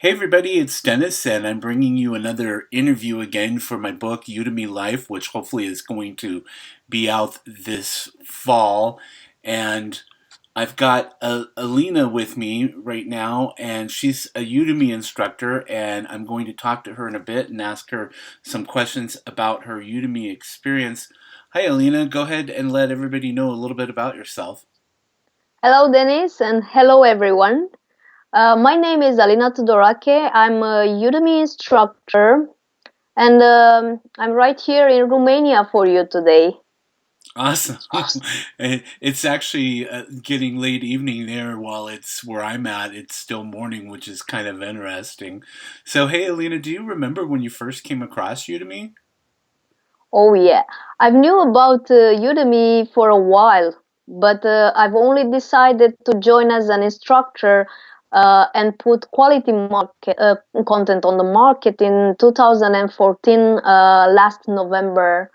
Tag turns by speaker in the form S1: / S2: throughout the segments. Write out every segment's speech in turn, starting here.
S1: Hey everybody, it's Dennis, and I'm bringing you another interview again for my book, Udemy Life, which hopefully is going to be out this fall. And I've got Alina with me right now, and she's a Udemy instructor, and I'm going to talk to her in a bit and ask her some questions about her Udemy experience. Hi Alina, go ahead and let everybody know a little bit about yourself.
S2: Hello, Dennis, and hello, everyone. My name is Alina Tudorache. I'm a Udemy instructor, and I'm right here in Romania for you today.
S1: Awesome. It's actually getting late evening there while it's where I'm at. It's still morning, which is kind of interesting. So, hey, Alina, do you remember when you first came across Udemy?
S2: Oh, yeah. I've knew about Udemy for a while, but I've only decided to join as an instructor and put quality content on the market in 2014, last November.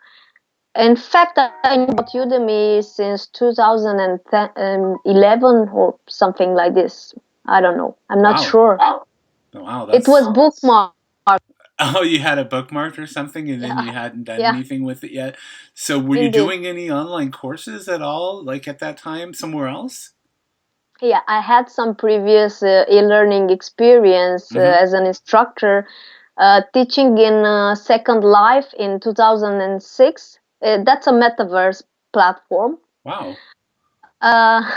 S2: In fact, I knew about Udemy since 2011 or something like this. I don't know. I'm not
S1: Wow.
S2: sure.
S1: Wow,
S2: It
S1: that's.
S2: was bookmarked.
S1: Oh, you had a bookmark or something and then
S2: Yeah,
S1: you hadn't done
S2: yeah,
S1: anything with it yet. So, were you
S2: indeed.
S1: doing any online courses at all, like at that time, somewhere else?
S2: Yeah, I had some previous e-learning experience
S1: Mm-hmm.
S2: as an instructor, teaching in Second Life in 2006. That's a metaverse platform.
S1: Wow.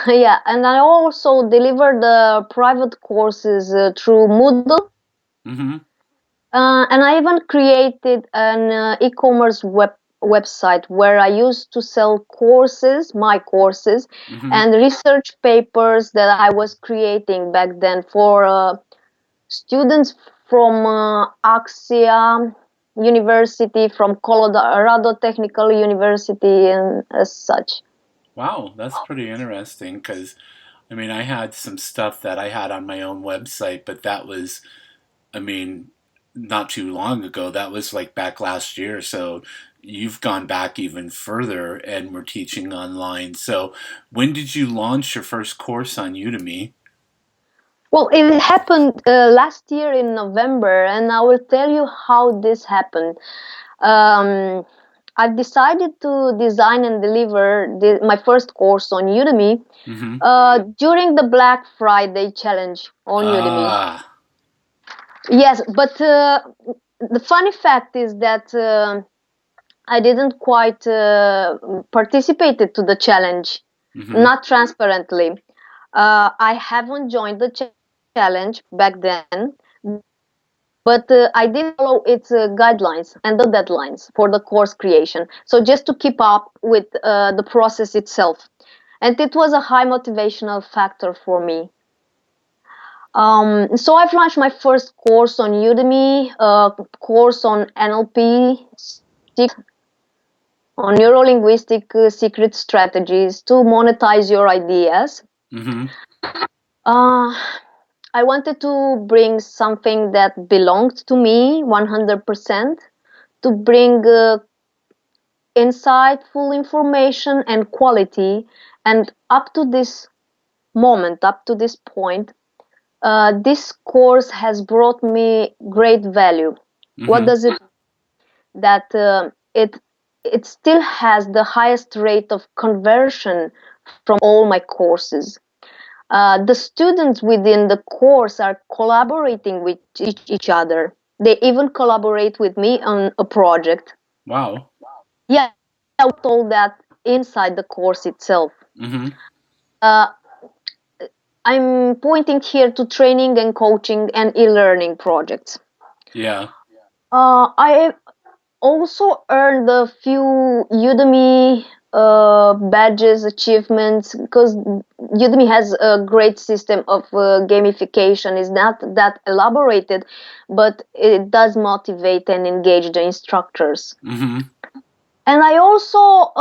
S2: Yeah, and I also delivered private courses through Moodle.
S1: Mm-hmm.
S2: And I even created an e-commerce website where I used to sell courses, my courses,
S1: Mm-hmm.
S2: and research papers that I was creating back then for students from Axia University, from Colorado Technical University, and as such.
S1: Wow, that's pretty interesting because I mean, I had some stuff that I had on my own website, but that was, I mean, not too long ago. That was like back last year. So you've gone back even further and we're teaching online. So when did you launch your first course on Udemy?
S2: Well, it happened last year in November, and I will tell you how this happened. Um, I've decided to design and deliver my first course on Udemy
S1: Mm-hmm.
S2: during the Black Friday challenge on Udemy.
S1: Ah,
S2: Yes, but the funny fact is that I didn't quite participated to the challenge,
S1: mm-hmm.
S2: not transparently. I haven't joined the challenge back then, but I did follow its guidelines and the deadlines for the course creation. So just to keep up with the process itself. And it was a high motivational factor for me. So I've launched my first course on Udemy, course on NLP, on neuro-linguistic secret strategies to monetize your ideas.
S1: Mm-hmm.
S2: Uh, I wanted to bring something that belonged to me 100%, to bring insightful information and quality. And up to this moment, up to this point, this course has brought me great value. What
S1: Mm-hmm.
S2: does it? That it still has the highest rate of conversion from all my courses. The students within the course are collaborating with each other. They even collaborate with me on a project.
S1: Wow.
S2: Yeah, I was told that inside the course itself.
S1: Mm-hmm.
S2: Uh, I'm pointing here to training and coaching and e-learning projects.
S1: Yeah.
S2: I also earned a few Udemy badges, achievements, because Udemy has a great system of gamification. It's not that elaborated, but it does motivate and engage the instructors.
S1: Mm-hmm.
S2: And I also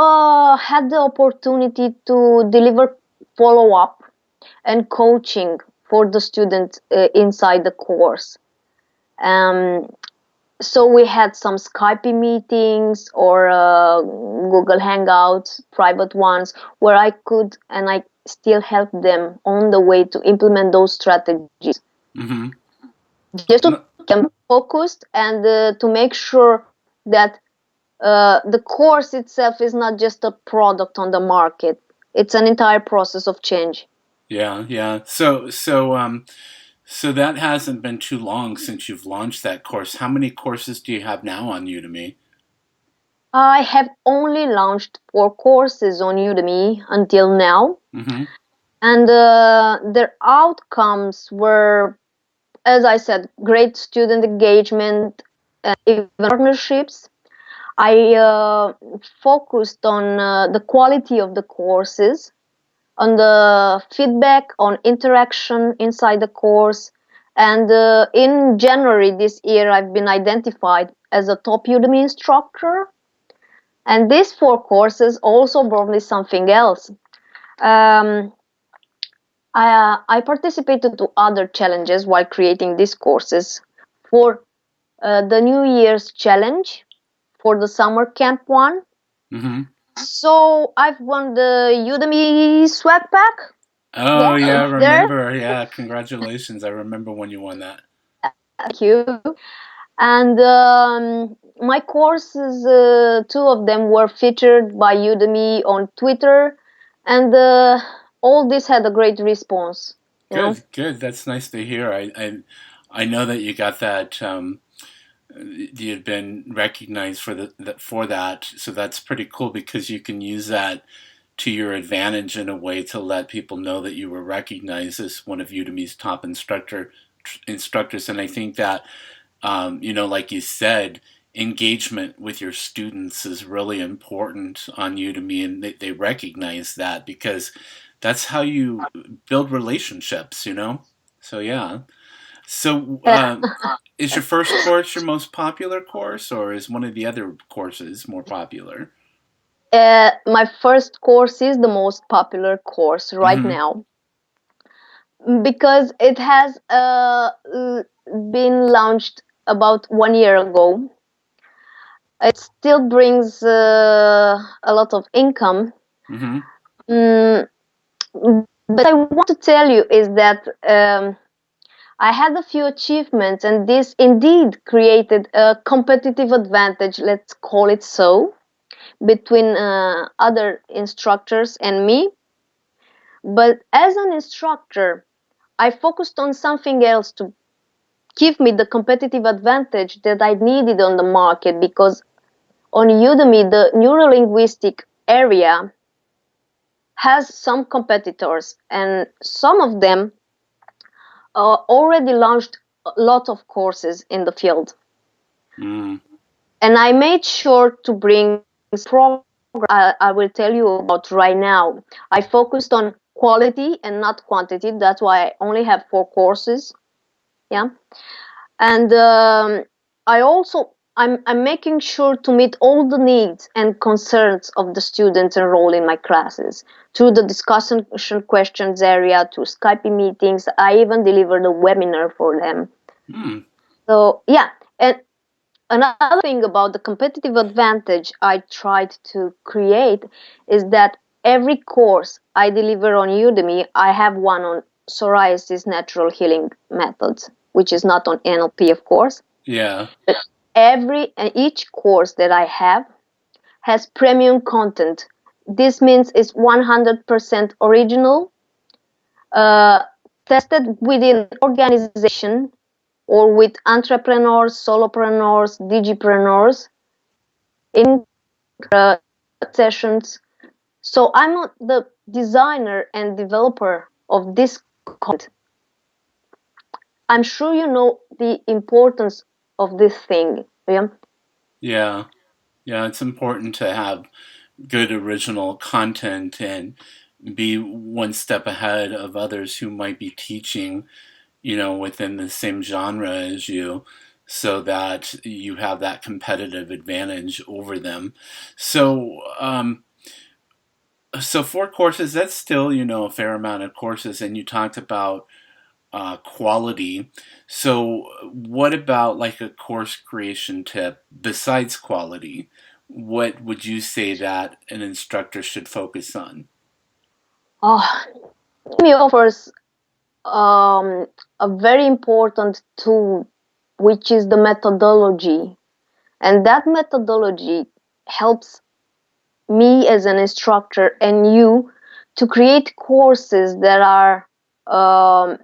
S2: had the opportunity to deliver follow up and coaching for the students inside the course. Um, so we had some Skype meetings or Google Hangouts, private ones, where I could and I still help them on the way to implement those strategies.
S1: Mm-hmm.
S2: just to
S1: No,
S2: keep them focused and to make sure that the course itself is not just a product on the market. It's an entire process of change.
S1: yeah, yeah. So that hasn't been too long since you've launched that course. How many courses do you have now on Udemy?
S2: I have only launched 4 courses on Udemy until now,
S1: Mm-hmm.
S2: and their outcomes were, as I said, great student engagement, even partnerships. I focused on the quality of the courses, on the feedback, on interaction inside the course. And in January this year, I've been identified as a top Udemy instructor. And these 4 courses also brought me something else. Um, I participated to other challenges while creating these courses for the New Year's challenge, for the summer camp one.
S1: Mm-hmm.
S2: So I've won the Udemy swag pack.
S1: Oh
S2: Yeah,
S1: yeah, I
S2: it's there.
S1: remember. Yeah, congratulations. I remember when you won that.
S2: Thank you. And my courses, 2 of them were featured by Udemy on Twitter, and all this had a great response. You know,
S1: Good, good. That's nice to hear. I know that you got that. You had been recognized for for that, so that's pretty cool because you can use that to your advantage in a way to let people know that you were recognized as one of Udemy's top instructors. And I think that like you said, engagement with your students is really important on Udemy, and they recognize that because that's how you build relationships. So yeah. So
S2: uh,
S1: is your first course your most popular course, or is one of the other courses more popular?
S2: my first course is the most popular course right
S1: Mm-hmm.
S2: now because it has been launched about 1 year ago. It still brings a lot of income.
S1: Mm-hmm.
S2: Mm, but I want to tell you is that I had a few achievements, and this indeed created a competitive advantage, let's call it so, between other instructors and me. But as an instructor, I focused on something else to give me the competitive advantage that I needed on the market because on Udemy, the neurolinguistic area has some competitors, and some of them already launched a lot of courses in the field.
S1: Mm.
S2: And I made sure to bring program I will tell you about right now. I focused on quality and not quantity. That's why I only have 4 courses. Yeah. And I'm making sure to meet all the needs and concerns of the students enrolled in my classes through the discussion questions area to Skype meetings. I even delivered a webinar for them.
S1: Mm.
S2: So yeah, and another thing about the competitive advantage I tried to create is that every course I deliver on Udemy, I have one on psoriasis natural healing methods, which is not on NLP, of course.
S1: Yeah.
S2: But each course that I have has premium content. This means it's 100% original, uh, tested within organization or with entrepreneurs, solopreneurs, digipreneurs in sessions. So I'm not the designer and developer of this content. I'm sure you know the importance of this thing. Yeah.
S1: Yeah. Yeah. It's important to have good original content and be one step ahead of others who might be teaching, within the same genre as you, so that you have that competitive advantage over them. So 4 courses, that's still, a fair amount of courses. And you talked about quality. So, what about like a course creation tip besides quality? What would you say that an instructor should focus on?
S2: Oh, me offers um, a very important tool, which is the methodology. And that methodology helps me as an instructor and you to create courses that are um,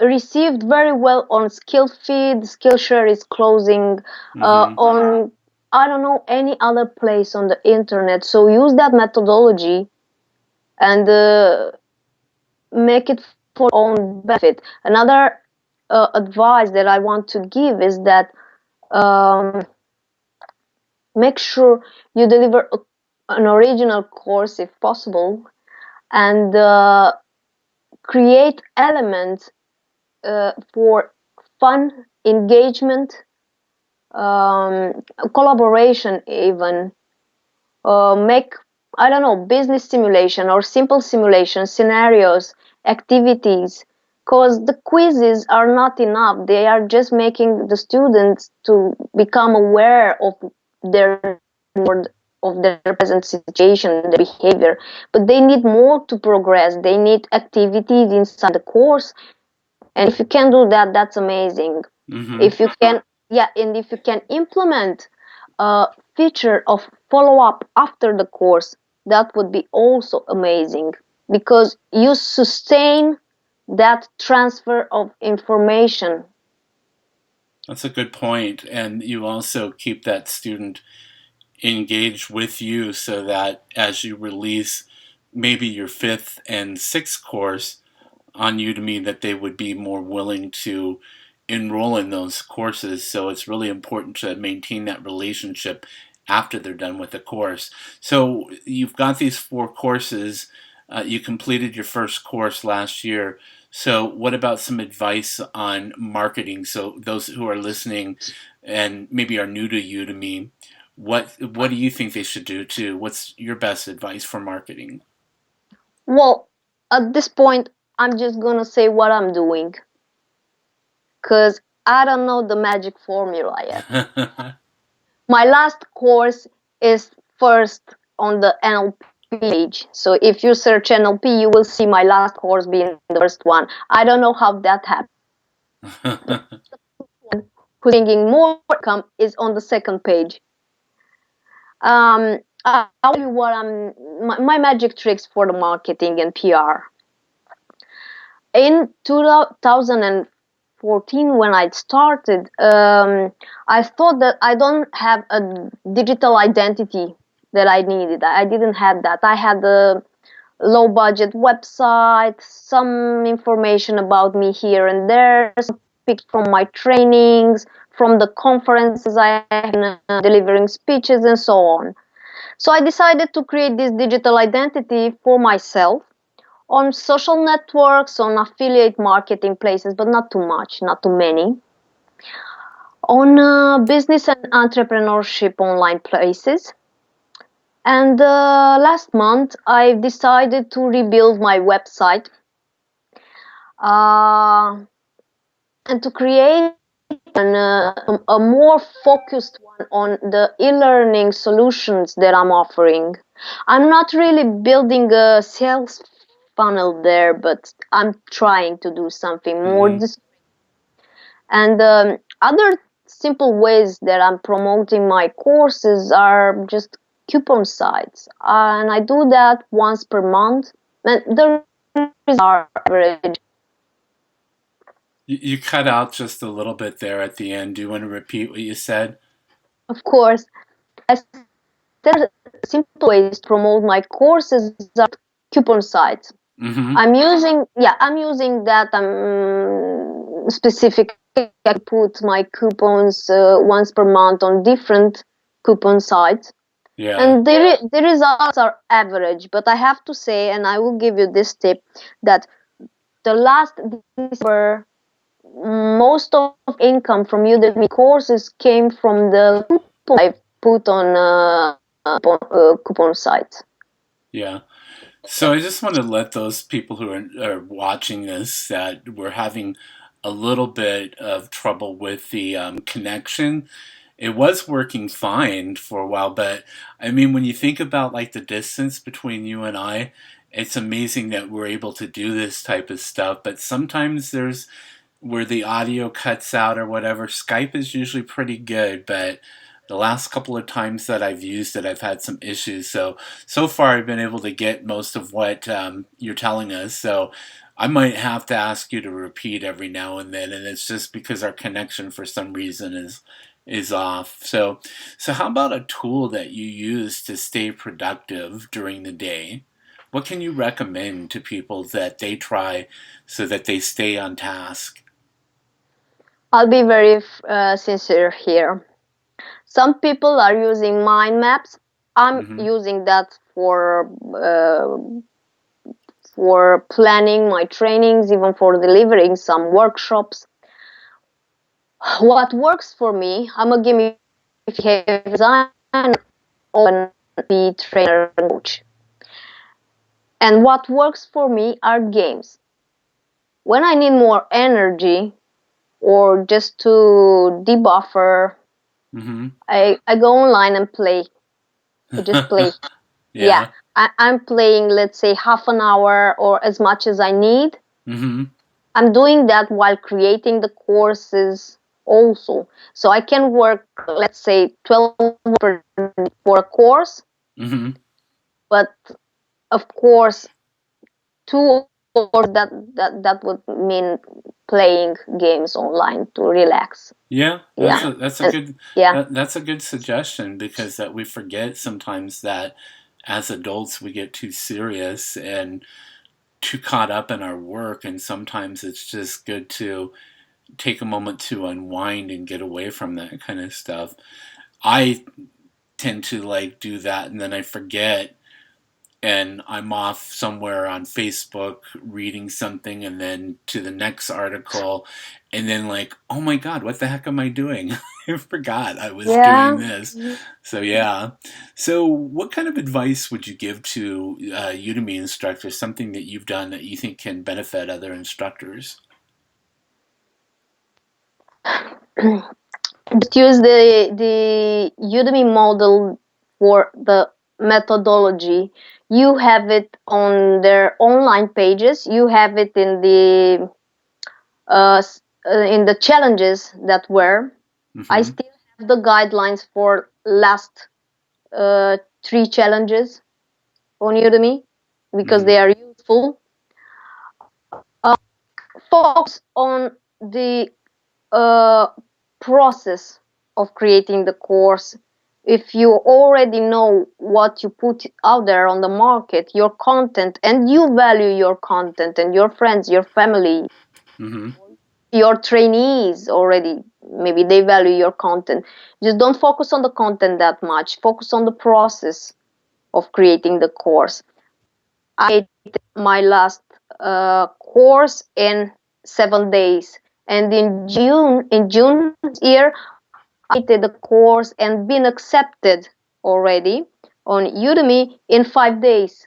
S2: received very well on Skillfeed. Skillshare is closing
S1: Mm-hmm.
S2: on, I don't know, any other place on the internet. So use that methodology and make it for your own benefit. Another advice that I want to give is that um, make sure you deliver an original course if possible, and create elements for fun, engagement, collaboration, even make, I don't know, business simulation or simple simulation scenarios, activities, because the quizzes are not enough. They are just making the students to become aware of their of their present situation, their behavior, but they need more to progress. They need activities inside the course, and if you can do that, that's amazing.
S1: Mm-hmm.
S2: If you can, yeah, and if you can implement a feature of follow up after the course, that would be also amazing, because you sustain that transfer of information.
S1: That's a good point. And you also keep that student engaged with you so that as you release maybe your fifth and sixth course on Udemy, that they would be more willing to enroll in those courses. So it's really important to maintain that relationship after they're done with the course. So you've got these four courses. You completed your first course last year. So what about some advice on marketing? So those who are listening and maybe are new to Udemy, what do you think they should do too? What's your best advice for marketing?
S2: Well, at this point, I'm just gonna say what I'm doing, because I don't know the magic formula yet. My last course is first on the NLP page. So if you search NLP, you will see my last course being the first one. I don't know how that happened. Who's bringing more income is on the second page. I'll tell you what my magic tricks for the marketing and PR. In 2014, when I started, I thought that I don't have a digital identity that I needed. I didn't have that. I had a low budget website, some information about me here and there, some pics from my trainings, from the conferences I have been delivering speeches, and so on. So I decided to create this digital identity for myself on social networks, on affiliate marketing places, but not too much, not too many. On business and entrepreneurship online places. And last month, I decided to rebuild my website uh, and to create a more focused one on the e-learning solutions that I'm offering. I'm not really building a sales funnel there, but I'm trying to do something more.
S1: Hmm.
S2: And other simple ways that I'm promoting my courses are just coupon sites. And I do that once per month. And the results are average.
S1: You cut out just a little bit there at the end. Do you want to repeat what you said?
S2: Of course, I said simple ways to promote my courses are coupon sites.
S1: Mm-hmm.
S2: I'm using that specific. I put my coupons once per month on different coupon sites,
S1: Yeah.
S2: and the results are average. But I have to say, and I will give you this tip, that the last December, most of income from Udemy courses came from the coupon I put on coupon sites.
S1: Yeah. So I just want to let those people who are watching this that we're having a little bit of trouble with the connection. It was working fine for a while, but I mean, when you think about like the distance between you and I, it's amazing that we're able to do this type of stuff. But sometimes there's where the audio cuts out or whatever. Skype is usually pretty good, but the last couple of times that I've used it, I've had some issues. So far I've been able to get most of what you're telling us. So I might have to ask you to repeat every now and then, and it's just because our connection for some reason is off. So how about a tool that you use to stay productive during the day? What can you recommend to people that they try so that they stay on task?
S2: I'll be very sincere here. Some people are using mind maps. I'm
S1: Mm-hmm.
S2: using that for planning my trainings, even for delivering some workshops. What works for me, I'm a gamification designer or be trainer and coach. And what works for me are games. When I need more energy or just to debuffer,
S1: Mm-hmm.
S2: I go online and play. I just play. Yeah,
S1: Yeah.
S2: I'm playing, let's say, half an hour or as much as I need.
S1: Mm-hmm.
S2: I'm doing that while creating the courses also. So I can work, let's say, 12 per for a course,
S1: Mm-hmm.
S2: but of course, 2 hours that would mean playing games online to relax.
S1: Yeah,
S2: Yeah.
S1: that's a
S2: And
S1: good
S2: yeah.
S1: that's a good suggestion because that we forget sometimes that as adults we get too serious and too caught up in our work, and sometimes it's just good to take a moment to unwind and get away from that kind of stuff. I tend to like do that and then I forget and I'm off somewhere on Facebook reading something and then to the next article and then like, oh my God, what the heck am I doing? I forgot I was doing
S2: Yeah.
S1: this. So yeah. So what kind of advice would you give to Udemy instructors, something that you've done that you think can benefit other instructors?
S2: Just use the Udemy model for the methodology. You have it on their online pages. You have it in the challenges that were. I
S1: Mm-hmm.
S2: still have the guidelines for last 3 challenges on Udemy because
S1: Mm-hmm.
S2: they are useful. Uh, Focus on the uh, process of creating the course. If you already know what you put out there on the market, your content, and you value your content and your friends, your family,
S1: Mm-hmm.
S2: your trainees already, maybe they value your content. Just don't focus on the content that much. Focus on the process of creating the course. I did my last course in 7 days, and in June this year, I did the course and been accepted already on Udemy in 5 days.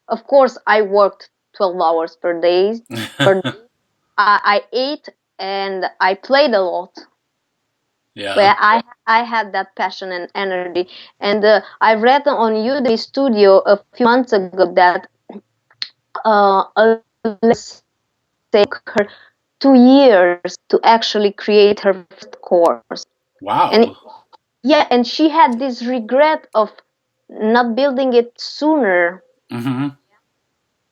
S2: Of course, I worked 12 hours per day. Per day. I ate and I played a lot.
S1: Yeah.
S2: Where I had that passion and energy, and I read on Udemy Studio a few months ago that let's say her 2 years to actually create her first course, and
S1: Wow.
S2: yeah, and she had this regret of not building it sooner.
S1: Mm-hmm.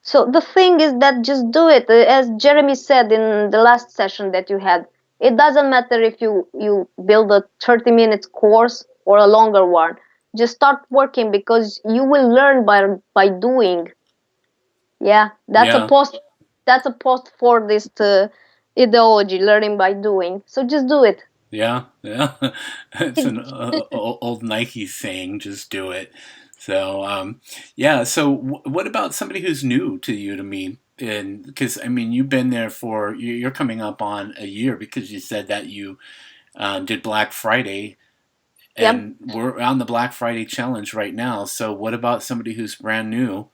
S2: So the thing is that just do it. As Jeremy said in the last session that you had, it doesn't matter if you build a 30 minutes course or a longer one. Just start working because you will learn by doing. Yeah,
S1: Yeah.
S2: that's a post for this ideology, learning by doing. So just do it.
S1: Yeah, yeah. It's an old Nike saying, just do it. So, yeah. So, what about somebody who's new to Udemy? And because I mean, you've been there for you're coming up on a year because you said that you did Black Friday,
S2: Yep.
S1: and we're on the Black Friday challenge right now. So, what about somebody who's brand new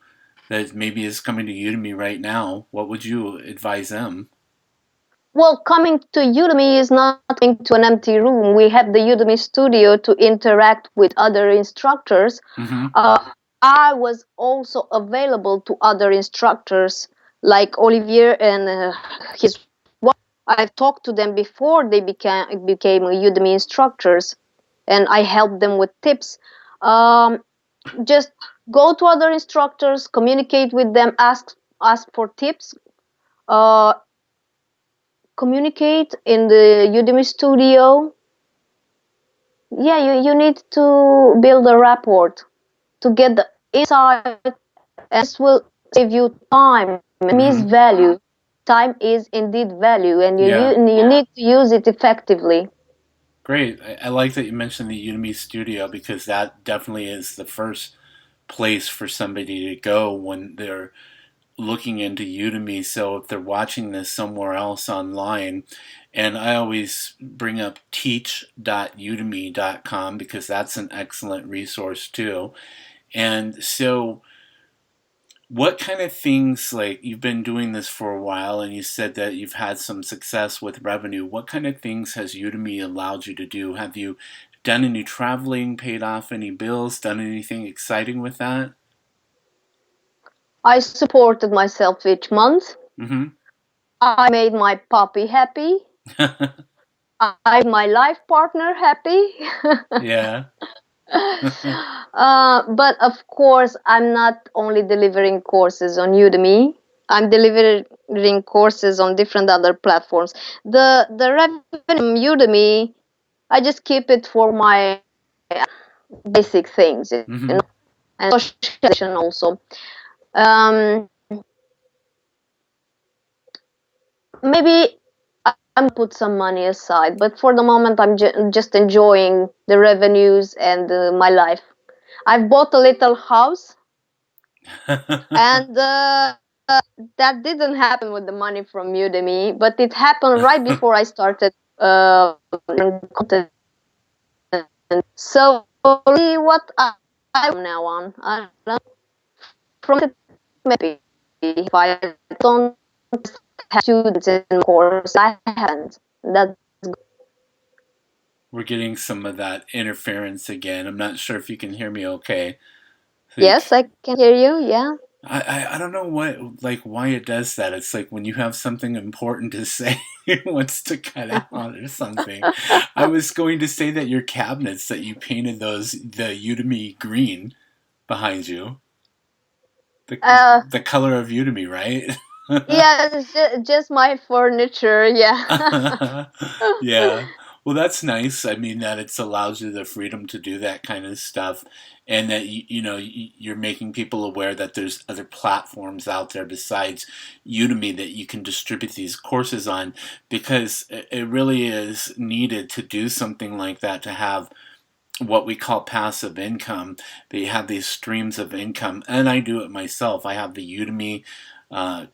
S1: that maybe is coming to Udemy right now? What would you advise them?
S2: Well, coming to Udemy is not coming to an empty room. We have the Udemy studio to interact with other instructors.
S1: Mm-hmm.
S2: Uh, I was also available to other instructors like Olivier and his wife. I've talked to them before they became Udemy instructors, and I helped them with tips. Just go to other instructors, communicate with them, ask for tips. Uh, Communicate in the Udemy studio. Yeah, you need to build a rapport to get the insight, and this will save you time. It means
S1: Hmm.
S2: value. Time is indeed value, and
S1: Yeah.
S2: you need to use it effectively.
S1: Great. I like that you mentioned the Udemy Studio because that definitely is the first place for somebody to go when they're looking into Udemy. So if they're watching this somewhere else online, and I always bring up teach.udemy.com because that's an excellent resource too. And so what kind of things, like you've been doing this for a while and you said that you've had some success with revenue, what kind of things has Udemy allowed you to do? Have you done any traveling, paid off any bills, done anything exciting with that?
S2: I supported myself each month.
S1: Mm-hmm.
S2: I made my puppy happy. I made my life partner happy.
S1: Yeah.
S2: But of course, I'm not only delivering courses on Udemy. I'm delivering courses on different other platforms. The revenue from Udemy, I just keep it for my basic things,
S1: Mm-hmm.
S2: and socialization also. Um, Maybe I'm put some money aside, but for the moment, I'm just enjoying the revenues and my life. I've bought a little house, and that didn't happen with the money from Udemy, but it happened right before I started content. So really what I from now on, I don't know, from it maybe if I don't have students in the course, I haven't. That's
S1: We're getting some of that interference again. I'm not sure if you can hear me okay. So you,
S2: yes, I can hear you. Yeah.
S1: I don't know what, like, why it does that. It's like when you have something important to say, it wants to cut out or something. I was going to say that your cabinets that you painted those the Udemy green behind you, the
S2: Uh,
S1: the color of Udemy, right?
S2: yeah, it's just my furniture. Yeah.
S1: Yeah. Well, that's nice. I mean, that it's allows you the freedom to do that kind of stuff, and that you're making people aware that there's other platforms out there besides Udemy that you can distribute these courses on, because it really is needed to do something like that to have what we call passive income. They have these streams of income, and I do it myself. I have the Udemy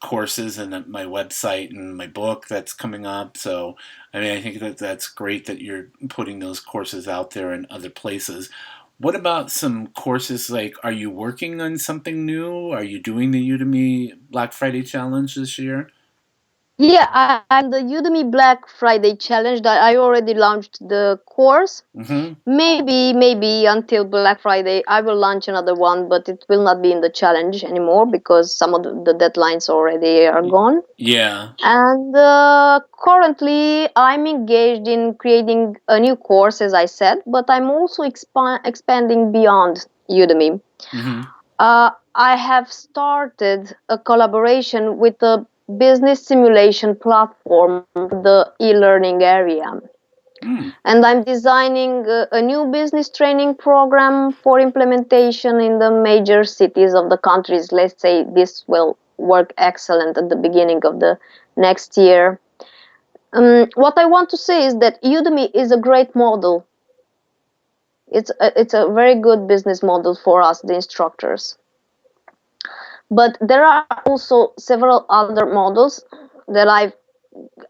S1: courses and my website and my book that's coming up. So, I mean, I think that that's great that you're putting those courses out there in other places. What about some courses, like, are you working on something new? Are you doing the Udemy Black Friday Challenge this year?
S2: Yeah, I'm the Udemy Black Friday challenge that I already launched the course.
S1: Mm-hmm.
S2: Maybe until Black Friday, I will launch another one, but it will not be in the challenge anymore because some of the deadlines already are gone.
S1: Yeah.
S2: And currently, I'm engaged in creating a new course, as I said, but I'm also expanding beyond Udemy.
S1: Mm-hmm.
S2: I have started a collaboration with a business simulation platform, the e-learning area.
S1: Mm.
S2: And I'm designing a new business training program for implementation in the major cities of the countries. Let's say this will work excellent at the beginning of the next year. What I want to say is that Udemy is a great model. It's a very good business model for us, the instructors. But there are also several other models that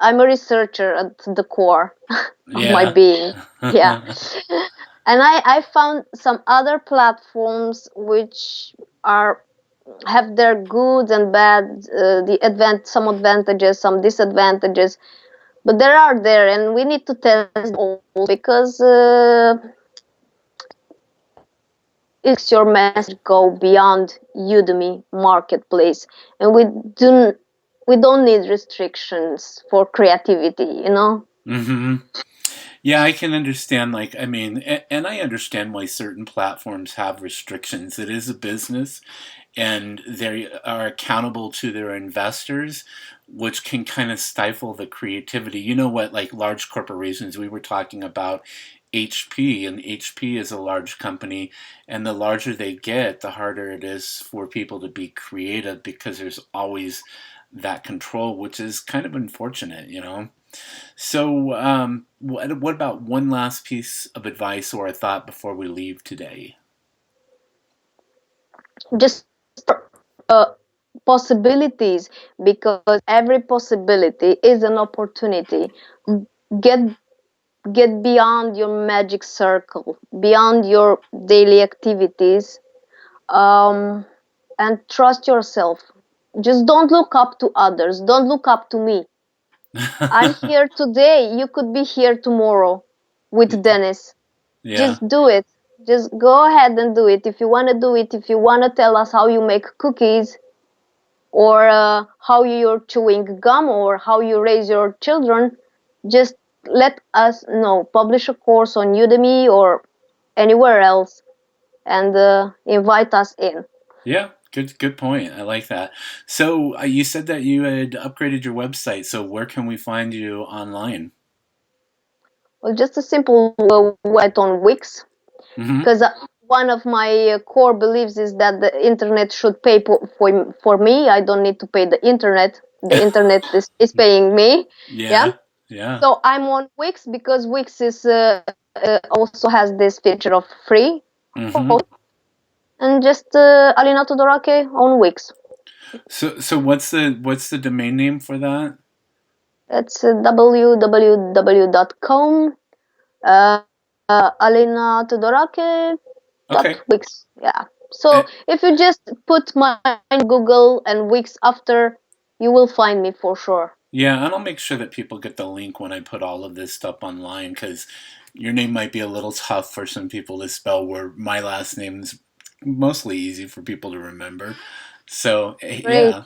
S2: I'm a researcher at the core of my
S1: Yeah.
S2: being. Yeah. And I found some other platforms which are have their goods and bad, some advantages, some disadvantages, but there are there, and we need to test all because it's your message go beyond Udemy marketplace, and we do. we don't need restrictions for creativity, you know.
S1: Hmm. Yeah, I can understand. Like, I mean, and I understand why certain platforms have restrictions. It is a business, and they are accountable to their investors, which can kind of stifle the creativity. You know what? Like large corporations, we were talking about HP, and HP is a large company, and the larger they get, the harder it is for people to be creative because there's always that control, which is kind of unfortunate, you know? So, what about one last piece of advice or a thought before we leave today?
S2: Just uh, possibilities, because every possibility is an opportunity. Get get beyond your magic circle, beyond your daily activities, um, and trust yourself. Just don't look up to others. Don't look up to me. I'm here today. You could be here tomorrow with Dennis.
S1: Yeah.
S2: Just do it. Just go ahead and do it. If you want to do it, if you want to tell us how you make cookies, or how you're chewing gum, or how you raise your children, just let us know. Publish a course on Udemy or anywhere else, and invite us in.
S1: Yeah, good point. I like that. So you said that you had upgraded your website. So where can we find you online?
S2: Well, just a simple website on Wix,
S1: Hmm.
S2: because one of my core beliefs is that the internet should pay for me. I don't need to pay the internet. The internet is paying me. Yeah.
S1: Yeah, yeah.
S2: So I'm on Wix because Wix is also has this feature of free
S1: Hmm.
S2: host, and just Alina Tudorache on Wix.
S1: So what's the domain name for that?
S2: It's www.com. Alina Tudorache
S1: Okay.
S2: Wix. Yeah. So
S1: Uh,
S2: if you just put my Google and Wix after, you will find me for sure.
S1: yeah, and I'll make sure that people get the link when I put all of this stuff online because your name might be a little tough for some people to spell, where my last name is mostly easy for people to remember. So
S2: Great.
S1: yeah,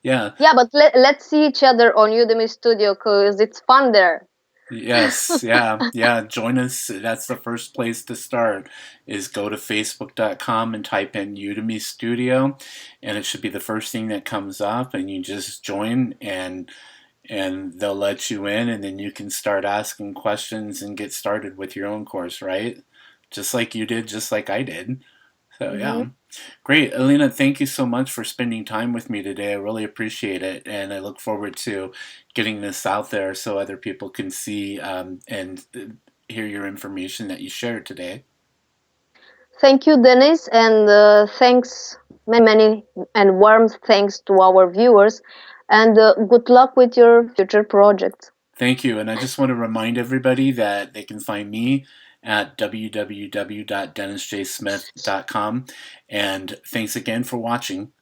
S1: yeah.
S2: Yeah, but let's see each other on Udemy Studio because it's fun there.
S1: Yes, yeah, yeah. Join us. That's the first place to start. Is go to facebook.com and type in Udemy Studio, and it should be the first thing that comes up, and you just join, and they'll let you in, and then you can start asking questions and get started with your own course, right? Just like you did, just like I did. So
S2: Hmm.
S1: yeah. Great. Alina, thank you so much for spending time with me today. I really appreciate it. And I look forward to getting this out there so other people can see and hear your information that you shared today.
S2: Thank you, Dennis, and thanks, many and warm thanks to our viewers, and good luck with your future projects.
S1: Thank you. And I just want to remind everybody that they can find me at www.dennisjsmith.com. And thanks again for watching.